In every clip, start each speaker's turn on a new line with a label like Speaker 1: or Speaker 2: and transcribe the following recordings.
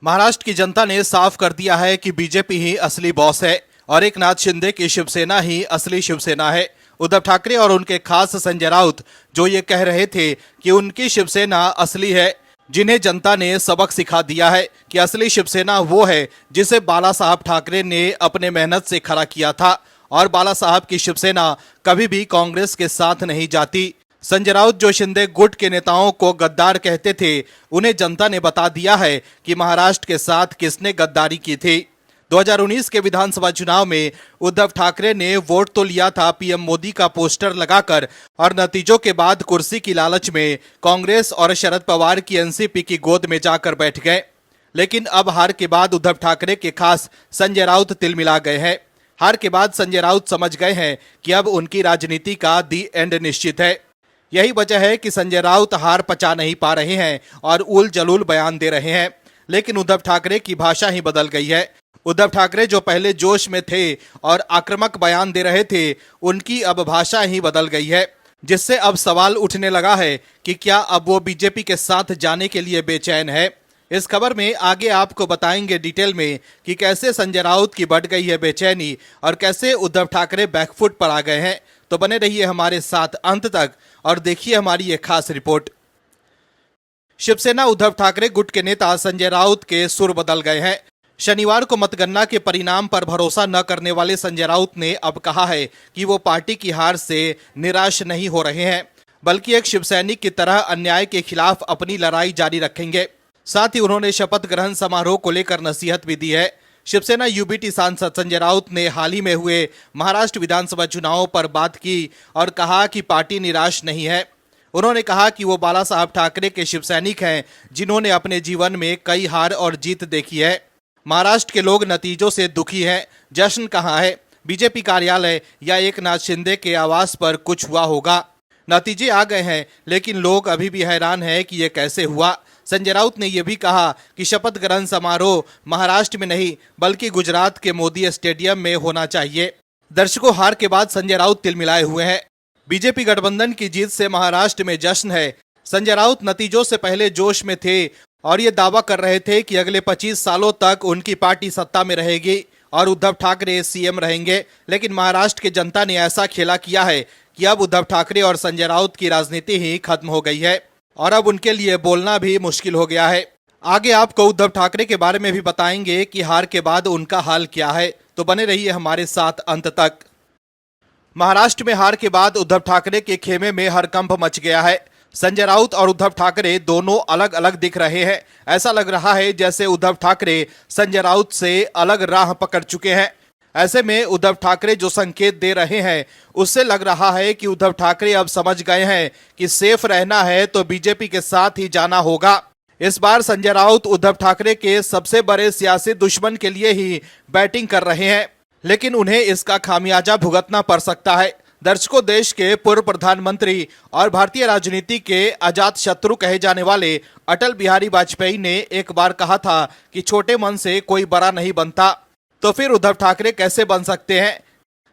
Speaker 1: महाराष्ट्र की जनता ने साफ कर दिया है कि बीजेपी ही असली बॉस है और एकनाथ शिंदे की शिवसेना ही असली शिवसेना है। उद्धव ठाकरे और उनके खास संजय राउत जो ये कह रहे थे कि उनकी शिवसेना असली है, जिन्हें जनता ने सबक सिखा दिया है कि असली शिवसेना वो है जिसे बाला साहब ठाकरे ने अपने मेहनत से खड़ा किया था और बाला साहब की शिवसेना कभी भी कांग्रेस के साथ नहीं जाती। संजय राउत जो शिंदे गुट के नेताओं को गद्दार कहते थे, उन्हें जनता ने बता दिया है कि महाराष्ट्र के साथ किसने गद्दारी की थी। 2019 के विधानसभा चुनाव में उद्धव ठाकरे ने वोट तो लिया था पीएम मोदी का पोस्टर लगाकर और नतीजों के बाद कुर्सी की लालच में कांग्रेस और शरद पवार की एनसीपी की गोद में जाकर बैठ गए। लेकिन अब हार के बाद उद्धव ठाकरे के खास संजय राउत तिलमिला गए हैं। हार के बाद संजय राउत समझ गए हैं कि अब उनकी राजनीति का दी एंड निश्चित है। यही वजह है कि संजय राउत हार पचा नहीं पा रहे हैं और उल जलूल बयान दे रहे हैं। लेकिन उद्धव ठाकरे की भाषा ही बदल गई है। उद्धव ठाकरे जो पहले जोश में थे और आक्रामक बयान दे रहे थे, उनकी अब भाषा ही बदल गई है, जिससे अब सवाल उठने लगा है कि क्या अब वो बीजेपी के साथ जाने के लिए बेचैन है। इस खबर में आगे आपको बताएंगे डिटेल में कि कैसे संजय राउत की बढ़ गई है बेचैनी और कैसे उद्धव ठाकरे बैकफुट पर आ गए हैं। तो बने रहिए हमारे साथ अंत तक और देखिए हमारी ये खास रिपोर्ट। शिवसेना उद्धव ठाकरे गुट के नेता संजय राउत के सुर बदल गए हैं। शनिवार को मतगणना के परिणाम पर भरोसा न करने वाले संजय राउत ने अब कहा है कि वो पार्टी की हार से निराश नहीं हो रहे हैं, बल्कि एक शिवसैनिक की तरह अन्याय के खिलाफ अपनी लड़ाई जारी रखेंगे। साथ ही उन्होंने शपथ ग्रहण समारोह को लेकर नसीहत भी दी है। शिवसेना यूबीटी सांसद संजय राउत ने हाल ही में हुए महाराष्ट्र विधानसभा चुनावों पर बात की और कहा कि पार्टी निराश नहीं है। उन्होंने कहा कि वो बाला साहब ठाकरे के शिवसैनिक हैं, जिन्होंने अपने जीवन में कई हार और जीत देखी है। महाराष्ट्र के लोग नतीजों से दुखी हैं। जश्न कहाँ है? बीजेपी कार्यालय या एकनाथ शिंदे के आवास पर कुछ हुआ होगा। नतीजे आ गए हैं, लेकिन लोग अभी भी हैरान हैं कि ये कैसे हुआ। संजय राउत ने यह भी कहा कि शपथ ग्रहण समारोह महाराष्ट्र में नहीं बल्कि गुजरात के मोदी स्टेडियम में होना चाहिए। दर्शकों, हार के बाद संजय राउत तिलमिलाए हुए हैं। बीजेपी गठबंधन की जीत से महाराष्ट्र में जश्न है। संजय राउत नतीजों से पहले जोश में थे और ये दावा कर रहे थे कि अगले 25 सालों तक उनकी पार्टी सत्ता में रहेगी और उद्धव ठाकरे सीएम रहेंगे। लेकिन महाराष्ट्र की जनता ने ऐसा खेला किया है कि अब उद्धव ठाकरे और संजय राउत की राजनीति ही खत्म हो गई है और अब उनके लिए बोलना भी मुश्किल हो गया है। आगे आपको उद्धव ठाकरे के बारे में भी बताएंगे कि हार के बाद उनका हाल क्या है, तो बने रहिए हमारे साथ अंत तक। महाराष्ट्र में हार के बाद उद्धव ठाकरे के खेमे में हड़कंप मच गया है। संजय राउत और उद्धव ठाकरे दोनों अलग अलग दिख रहे हैं। ऐसा लग रहा है जैसे उद्धव ठाकरे संजय राउत से अलग राह पकड़ चुके हैं। ऐसे में उद्धव ठाकरे जो संकेत दे रहे हैं, उससे लग रहा है कि उद्धव ठाकरे अब समझ गए हैं कि सेफ रहना है तो बीजेपी के साथ ही जाना होगा। इस बार संजय राउत उद्धव ठाकरे के सबसे बड़े सियासी दुश्मन के लिए ही बैटिंग कर रहे हैं, लेकिन उन्हें इसका खामियाजा भुगतना पड़ सकता है। दर्शकों, देश के पूर्व प्रधानमंत्री और भारतीय राजनीति के अजात शत्रु कहे जाने वाले अटल बिहारी वाजपेयी ने एक बार कहा था कि छोटे मन से कोई बड़ा नहीं बनता। तो फिर उद्धव ठाकरे कैसे बन सकते हैं?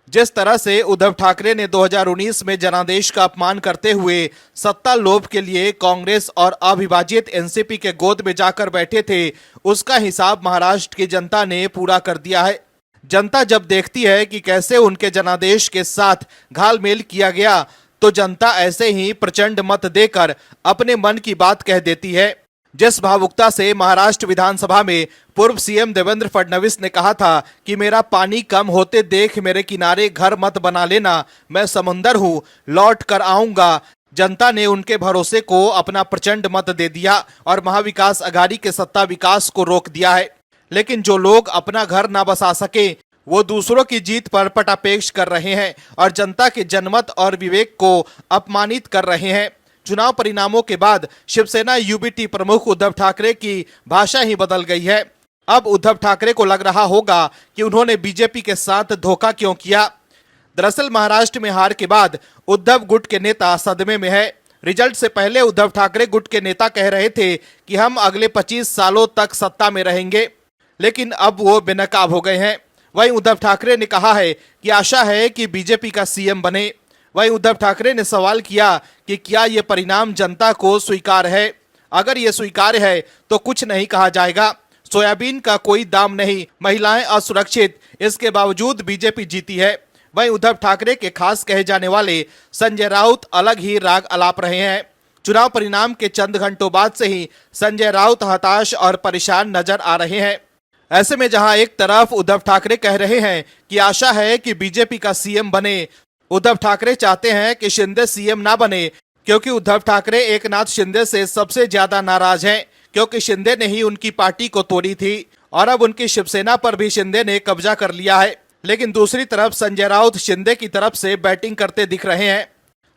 Speaker 1: जिस तरह से उद्धव ठाकरे ने 2019 में जनादेश का अपमान करते हुए सत्ता लोभ के लिए कांग्रेस और अविभाजित एनसीपी के गोद में जाकर बैठे थे, उसका हिसाब महाराष्ट्र की जनता ने पूरा कर दिया है। जनता जब देखती है कि कैसे उनके जनादेश के साथ घालमेल किया गया, तो जनता ऐसे ही प्रचंड मत देकर अपने मन की बात कह देती है। जिस भावुकता से महाराष्ट्र विधानसभा में पूर्व सीएम देवेंद्र फडणवीस ने कहा था कि मेरा पानी कम होते देख मेरे किनारे घर मत बना लेना, मैं समुंदर हूं, लौट कर आऊंगा, जनता ने उनके भरोसे को अपना प्रचंड मत दे दिया और महाविकास आघाड़ी के सत्ता विकास को रोक दिया है। लेकिन जो लोग अपना घर ना बसा सके, वो दूसरों की जीत पर पटापेश कर रहे हैं और जनता के जनमत और विवेक को अपमानित कर रहे हैं। चुनाव परिणामों के बाद शिवसेना यूबीटी प्रमुख उद्धव ठाकरे की भाषा ही बदल गई है। अब उद्धव ठाकरे को लग रहा होगा कि उन्होंने बीजेपी के साथ धोखा क्यों किया। दरअसल महाराष्ट्र में हार के बाद उद्धव गुट के नेता सदमे में है। रिजल्ट से पहले उद्धव ठाकरे गुट के नेता कह रहे थे कि हम अगले 25 सालों तक सत्ता में रहेंगे, लेकिन अब वो बेनकाब हो गए हैं। वहीं उद्धव ठाकरे ने कहा है कि आशा है कि बीजेपी का सीएम बने। वहीं उद्धव ठाकरे ने सवाल किया कि क्या ये परिणाम जनता को स्वीकार है। अगर ये स्वीकार है तो कुछ नहीं कहा जाएगा। सोयाबीन का कोई दाम नहीं, महिलाएं असुरक्षित, इसके बावजूद बीजेपी जीती है। वहीं उद्धव ठाकरे के खास कहे जाने वाले संजय राउत अलग ही राग अलाप रहे हैं। चुनाव परिणाम के चंद घंटों बाद से ही संजय राउत हताश और परेशान नजर आ रहे हैं। ऐसे में जहां एक तरफ उद्धव ठाकरे कह रहे हैं कि आशा है कि बीजेपी का सीएम बने, उद्धव ठाकरे चाहते हैं कि शिंदे सीएम ना बने, क्योंकि उद्धव ठाकरे एकनाथ शिंदे से सबसे ज्यादा नाराज हैं, क्योंकि शिंदे ने ही उनकी पार्टी को तोड़ी थी और अब उनकी शिवसेना पर भी शिंदे ने कब्जा कर लिया है। लेकिन दूसरी तरफ संजय राउत शिंदे की तरफ से बैटिंग करते दिख रहे हैं।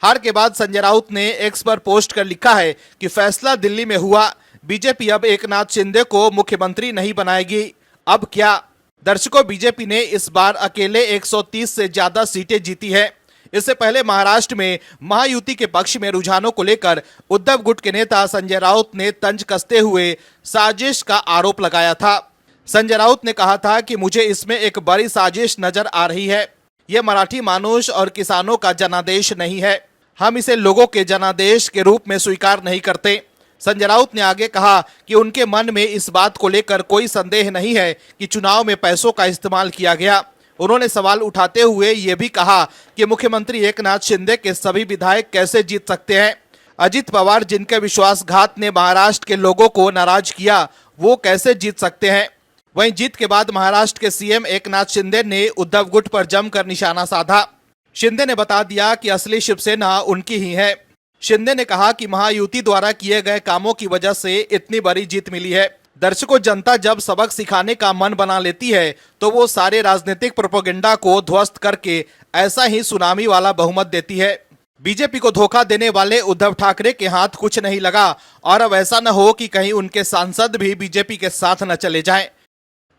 Speaker 1: हार के बाद संजय राउत ने एक्स पर पोस्ट कर लिखा है कि फैसला दिल्ली में हुआ, बीजेपी अब एकनाथ शिंदे को मुख्यमंत्री नहीं बनाएगी, अब क्या। दर्शकों, बीजेपी ने इस बार अकेले 130 से ज्यादा सीटें जीती है। इससे पहले महाराष्ट्र में महायुति के पक्ष में रुझानों को लेकर उद्धव गुट के नेता संजय राउत ने तंज कसते हुए साजिश का आरोप लगाया था। संजय राउत ने कहा था कि मुझे इसमें एक बड़ी साजिश नजर आ रही है। यह मराठी मानुष और किसानों का जनादेश नहीं है, हम इसे लोगों के जनादेश के रूप में स्वीकार नहीं करते। संजय राउत ने आगे कहा कि उनके मन में इस बात को लेकर कोई संदेह नहीं है कि चुनाव में पैसों का इस्तेमाल किया गया। उन्होंने सवाल उठाते हुए ये भी कहा कि मुख्यमंत्री एकनाथ शिंदे के सभी विधायक कैसे जीत सकते हैं। अजित पवार, जिनके विश्वासघात ने महाराष्ट्र के लोगों को नाराज किया, वो कैसे जीत सकते हैं। वहीं जीत के बाद महाराष्ट्र के सीएम एकनाथ शिंदे ने उद्धव गुट पर जमकर निशाना साधा। शिंदे ने बता दिया कि असली शिवसेना उनकी ही है। शिंदे ने कहा कि महायुति द्वारा किए गए कामों की वजह से इतनी बड़ी जीत मिली है। दर्शकों, जनता जब सबक सिखाने का मन बना लेती है तो वो सारे राजनीतिक प्रोपेगेंडा को ध्वस्त करके ऐसा ही सुनामी वाला बहुमत देती है। बीजेपी को धोखा देने वाले उद्धव ठाकरे के हाथ कुछ नहीं लगा और अब ऐसा न हो कि कहीं उनके सांसद भी बीजेपी के साथ न चले जाएं।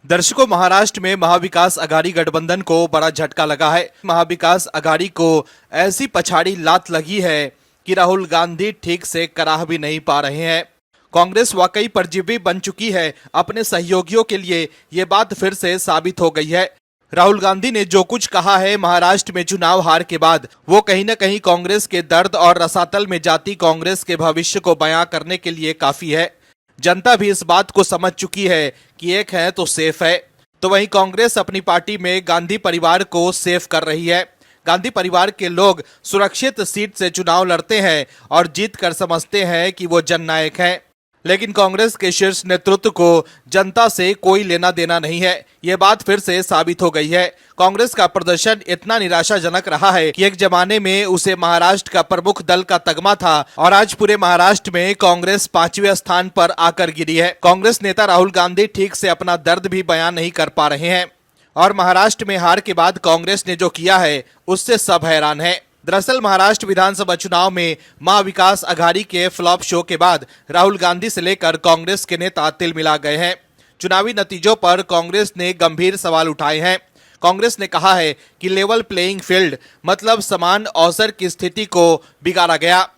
Speaker 1: दर्शकों, महाराष्ट्र में महाविकास अघाड़ी गठबंधन को बड़ा झटका लगा है। महाविकास अघाड़ी को ऐसी पछाड़ी लात लगी है कि राहुल गांधी ठीक से कराह भी नहीं पा रहे हैं। कांग्रेस वाकई परजीवी बन चुकी है अपने सहयोगियों के लिए, ये बात फिर से साबित हो गई है। राहुल गांधी ने जो कुछ कहा है महाराष्ट्र में चुनाव हार के बाद, वो कहीं न कहीं कांग्रेस के दर्द और रसातल में जाती कांग्रेस के भविष्य को बयां करने के लिए काफी है। जनता भी इस बात को समझ चुकी है कि एक है तो सेफ है। तो वहीं कांग्रेस अपनी पार्टी में गांधी परिवार को सेफ कर रही है। गांधी परिवार के लोग सुरक्षित सीट से चुनाव लड़ते हैं और जीत कर समझते हैं कि वो जननायक हैं। लेकिन कांग्रेस के शीर्ष नेतृत्व को जनता से कोई लेना देना नहीं है, ये बात फिर से साबित हो गई है। कांग्रेस का प्रदर्शन इतना निराशाजनक रहा है कि एक जमाने में उसे महाराष्ट्र का प्रमुख दल का तगमा था और आज पूरे महाराष्ट्र में कांग्रेस 5वें स्थान पर आकर गिरी है। कांग्रेस नेता राहुल गांधी ठीक से अपना दर्द भी बयान नहीं कर पा रहे हैं और महाराष्ट्र में हार के बाद कांग्रेस ने जो किया है उससे सब हैरान है। दरअसल महाराष्ट्र विधानसभा चुनाव में महाविकास अघाड़ी के फ्लॉप शो के बाद राहुल गांधी से लेकर कांग्रेस के नेता तिल मिला गए हैं। चुनावी नतीजों पर कांग्रेस ने गंभीर सवाल उठाए हैं। कांग्रेस ने कहा है कि लेवल प्लेइंग फील्ड मतलब समान अवसर की स्थिति को बिगाड़ा गया,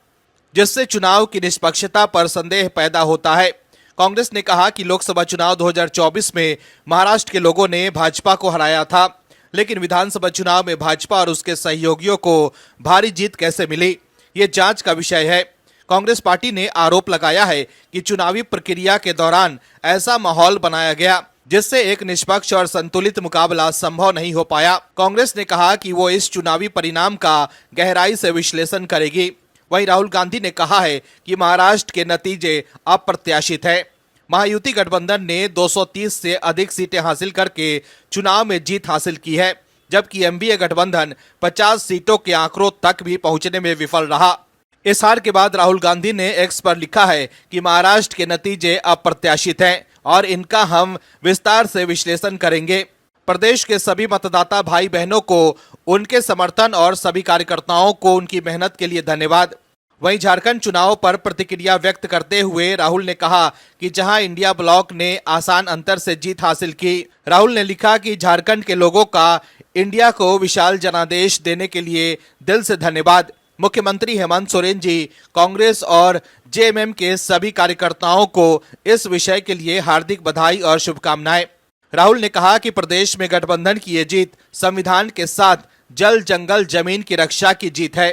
Speaker 1: जिससे चुनाव की निष्पक्षता पर संदेह पैदा होता है। कांग्रेस ने कहा कि लोकसभा चुनाव 2024 में महाराष्ट्र के लोगों ने भाजपा को हराया था, लेकिन विधानसभा चुनाव में भाजपा और उसके सहयोगियों को भारी जीत कैसे मिली, ये जांच का विषय है। कांग्रेस पार्टी ने आरोप लगाया है कि चुनावी प्रक्रिया के दौरान ऐसा माहौल बनाया गया जिससे एक निष्पक्ष और संतुलित मुकाबला संभव नहीं हो पाया। कांग्रेस ने कहा कि वो इस चुनावी परिणाम का गहराई से विश्लेषण करेगी। वहीं राहुल गांधी ने कहा है कि महाराष्ट्र के नतीजे अप्रत्याशित है। महायुति गठबंधन ने 230 से अधिक सीटें हासिल करके चुनाव में जीत हासिल की है, जबकि एनडीए गठबंधन 50 सीटों के आंकड़ों तक भी पहुंचने में विफल रहा। इस हार के बाद राहुल गांधी ने एक्स पर लिखा है कि महाराष्ट्र के नतीजे अप्रत्याशित हैं और इनका हम विस्तार से विश्लेषण करेंगे। प्रदेश के सभी मतदाता भाई बहनों को उनके समर्थन और सभी कार्यकर्ताओं को उनकी मेहनत के लिए धन्यवाद। वहीं झारखंड चुनाव पर प्रतिक्रिया व्यक्त करते हुए राहुल ने कहा कि जहां इंडिया ब्लॉक ने आसान अंतर से जीत हासिल की। राहुल ने लिखा कि झारखंड के लोगों का इंडिया को विशाल जनादेश देने के लिए दिल से धन्यवाद। मुख्यमंत्री हेमंत सोरेन जी, कांग्रेस और जेएमएम के सभी कार्यकर्ताओं को इस विषय के लिए हार्दिक बधाई और शुभकामनाएं। राहुल ने कहा कि प्रदेश में गठबंधन की ये जीत संविधान के साथ जल जंगल जमीन की रक्षा की जीत है।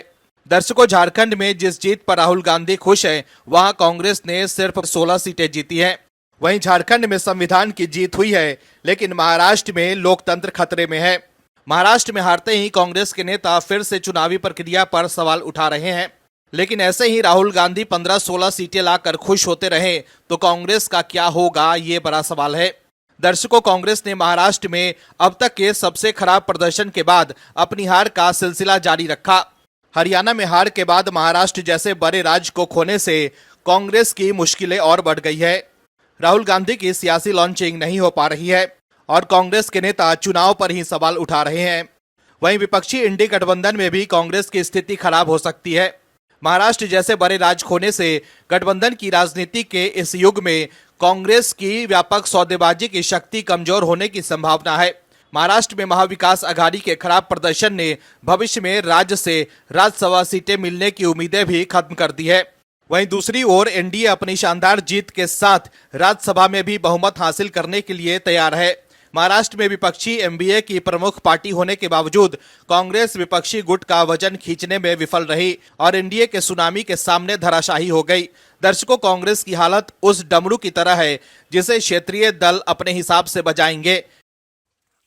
Speaker 1: दर्शकों, झारखंड में जिस जीत पर राहुल गांधी खुश हैं, वहां कांग्रेस ने सिर्फ 16 सीटें जीती हैं। वहीं झारखंड में संविधान की जीत हुई है, लेकिन महाराष्ट्र में लोकतंत्र खतरे में है। महाराष्ट्र में हारते ही कांग्रेस के नेता फिर से चुनावी प्रक्रिया पर सवाल उठा रहे हैं। लेकिन ऐसे ही राहुल गांधी 15-16 सीटें लाकर खुश होते रहे तो कांग्रेस का क्या होगा, ये बड़ा सवाल है। दर्शकों, कांग्रेस ने महाराष्ट्र में अब तक के सबसे खराब प्रदर्शन के बाद अपनी हार का सिलसिला जारी रखा। हरियाणा में हार के बाद महाराष्ट्र जैसे बड़े राज्य को खोने से कांग्रेस की मुश्किलें और बढ़ गई है। राहुल गांधी की सियासी लॉन्चिंग नहीं हो पा रही है और कांग्रेस के नेता चुनाव पर ही सवाल उठा रहे हैं। वहीं विपक्षी इंडी गठबंधन में भी कांग्रेस की स्थिति खराब हो सकती है। महाराष्ट्र जैसे बड़े राज्य खोने से गठबंधन की राजनीति के इस युग में कांग्रेस की व्यापक सौदेबाजी की शक्ति कमजोर होने की संभावना है। महाराष्ट्र में महाविकास आघाड़ी के खराब प्रदर्शन ने भविष्य में राज्य से राज्यसभा सीटें मिलने की उम्मीदें भी खत्म कर दी है। वहीं दूसरी ओर एनडीए अपनी शानदार जीत के साथ राज्यसभा में भी बहुमत हासिल करने के लिए तैयार है। महाराष्ट्र में विपक्षी एमबीए की प्रमुख पार्टी होने के बावजूद कांग्रेस विपक्षी गुट का वजन खींचने में विफल रही और एनडीए के सुनामी के सामने धराशायी हो गई। दर्शकों, कांग्रेस की हालत उस डमरू की तरह है जिसे क्षेत्रीय दल अपने हिसाब से बजाएंगे।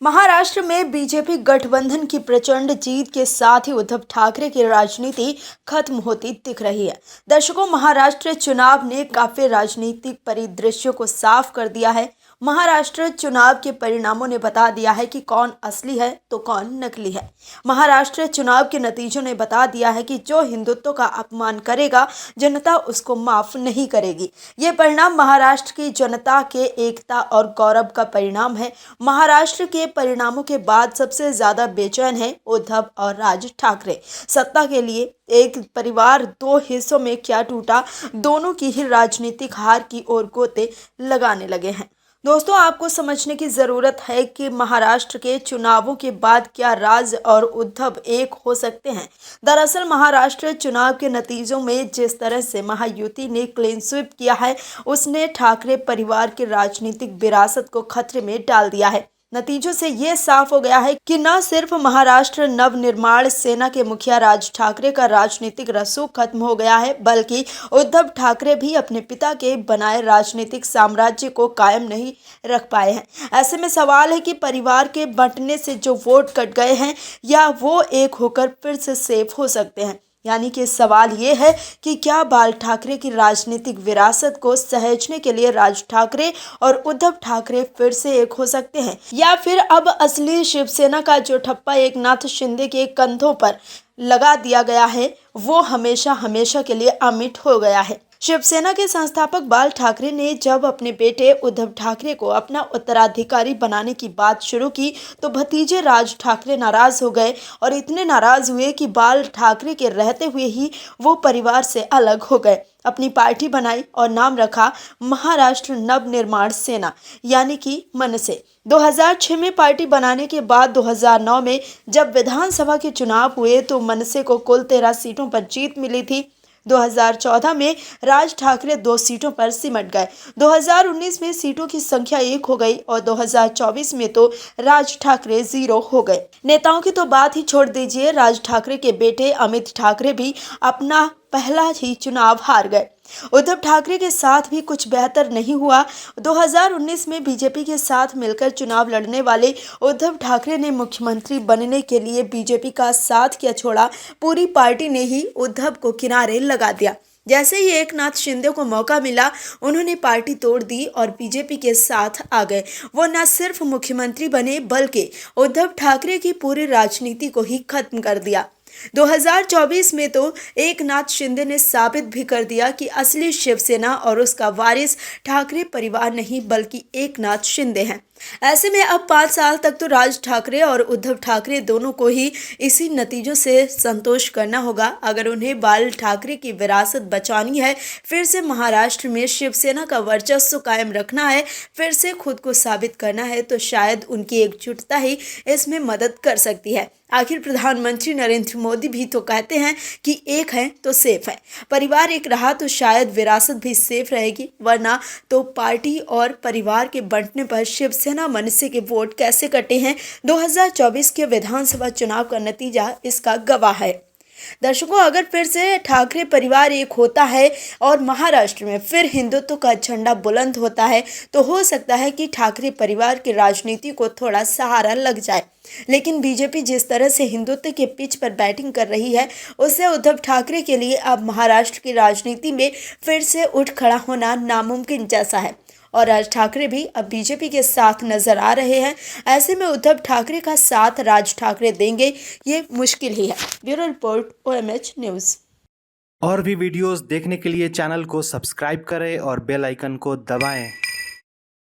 Speaker 2: महाराष्ट्र में बीजेपी गठबंधन की प्रचंड जीत के साथ ही उद्धव ठाकरे की राजनीति खत्म होती दिख रही है। दर्शकों, महाराष्ट्र चुनाव ने काफी राजनीतिक परिदृश्यों को साफ कर दिया है। महाराष्ट्र चुनाव के परिणामों ने बता दिया है कि कौन असली है तो कौन नकली है। महाराष्ट्र चुनाव के नतीजों ने बता दिया है कि जो हिंदुत्व का अपमान करेगा, जनता उसको माफ नहीं करेगी। ये परिणाम महाराष्ट्र की जनता के एकता और गौरव का परिणाम है। महाराष्ट्र के परिणामों के बाद सबसे ज्यादा बेचैन है उद्धव और राज ठाकरे। सत्ता के लिए एक परिवार दो हिस्सों में क्या टूटा, दोनों की ही राजनीतिक हार की ओर गोते लगाने लगे हैं। दोस्तों, आपको समझने की जरूरत है कि महाराष्ट्र के चुनावों के बाद क्या राज और उद्धव एक हो सकते हैं। दरअसल महाराष्ट्र चुनाव के नतीजों में जिस तरह से महायुति ने क्लीन स्वीप किया है, उसने ठाकरे परिवार की राजनीतिक विरासत को खतरे में डाल दिया है। नतीजों से ये साफ हो गया है कि न सिर्फ महाराष्ट्र नवनिर्माण सेना के मुखिया राज ठाकरे का राजनीतिक रसूख खत्म हो गया है, बल्कि उद्धव ठाकरे भी अपने पिता के बनाए राजनीतिक साम्राज्य को कायम नहीं रख पाए हैं। ऐसे में सवाल है कि परिवार के बंटने से जो वोट कट गए हैं, या वो एक होकर फिर से सेफ हो सकते हैं। यानी कि सवाल ये है कि क्या बाल ठाकरे की राजनीतिक विरासत को सहेजने के लिए राज ठाकरे और उद्धव ठाकरे फिर से एक हो सकते हैं, या फिर अब असली शिवसेना का जो ठप्पा एकनाथ शिंदे के कंधों पर लगा दिया गया है, वो हमेशा हमेशा के लिए अमिट हो गया है। शिवसेना के संस्थापक बाल ठाकरे ने जब अपने बेटे उद्धव ठाकरे को अपना उत्तराधिकारी बनाने की बात शुरू की तो भतीजे राज ठाकरे नाराज हो गए और इतने नाराज हुए कि बाल ठाकरे के रहते हुए ही वो परिवार से अलग हो गए। अपनी पार्टी बनाई और नाम रखा महाराष्ट्र नवनिर्माण सेना, यानी कि मनसे। 2006 में पार्टी बनाने के बाद 2009 में जब विधानसभा के चुनाव हुए तो मनसे को कुल 13 सीटों पर जीत मिली थी। 2014 में राज ठाकरे 2 सीटों पर सिमट गए। 2019 में सीटों की संख्या 1 हो गई और 2024 में तो राज ठाकरे 0 हो गए। नेताओं की तो बात ही छोड़ दीजिए, राज ठाकरे के बेटे अमित ठाकरे भी अपना पहला ही चुनाव हार गए। उद्धव ठाकरे के साथ भी कुछ बेहतर नहीं हुआ। 2019 में बीजेपी के साथ मिलकर चुनाव लड़ने वाले उद्धव ठाकरे ने मुख्यमंत्री बनने के लिए बीजेपी का साथ क्या छोड़ा, पूरी पार्टी ने ही उद्धव को किनारे लगा दिया। जैसे ही एकनाथ शिंदे को मौका मिला, उन्होंने पार्टी तोड़ दी और बीजेपी के साथ आ गए। वो न सिर्फ मुख्यमंत्री बने बल्कि उद्धव ठाकरे की पूरी राजनीति को ही खत्म कर दिया। 2024 में तो एकनाथ शिंदे ने साबित भी कर दिया कि असली शिवसेना और उसका वारिस ठाकरे परिवार नहीं बल्कि एकनाथ शिंदे हैं। ऐसे में अब 5 साल तक तो राज ठाकरे और उद्धव ठाकरे दोनों को ही इसी नतीजों से संतोष करना होगा। अगर उन्हें बाल ठाकरे की विरासत बचानी है, फिर से महाराष्ट्र में शिवसेना का वर्चस्व कायम रखना है, फिर से खुद को साबित करना है, तो शायद उनकी एकजुटता ही इसमें मदद कर सकती है। आखिर प्रधानमंत्री नरेंद्र मोदी भी तो कहते हैं कि एक है तो सेफ है। परिवार एक रहा तो शायद विरासत भी सेफ रहेगी, वरना तो पार्टी और परिवार के बंटने पर शिवसेना मनसे के वोट कैसे कटे हैं। 2024 के विधानसभा चुनाव का नतीजा इसका गवाह है। दर्शकों, अगर फिर से ठाकरे परिवार एक होता है और महाराष्ट्र में फिर हिंदुत्व का झंडा बुलंद होता है तो हो सकता है कि ठाकरे परिवार की राजनीति को थोड़ा सहारा लग जाए। लेकिन बीजेपी जिस तरह से हिंदुत्व के पिच पर बैटिंग कर रही है, उससे उद्धव ठाकरे के लिए अब महाराष्ट्र की राजनीति में फिर से उठ खड़ा होना नामुमकिन जैसा है। और राज ठाकरे भी अब बीजेपी के साथ नजर आ रहे हैं। ऐसे में उद्धव ठाकरे का साथ राज ठाकरे देंगे, ये मुश्किल ही है। Bureau report, OMH news.
Speaker 3: और भी वीडियोस देखने के लिए चैनल को सब्सक्राइब करें और बेल आइकन को दबाएं।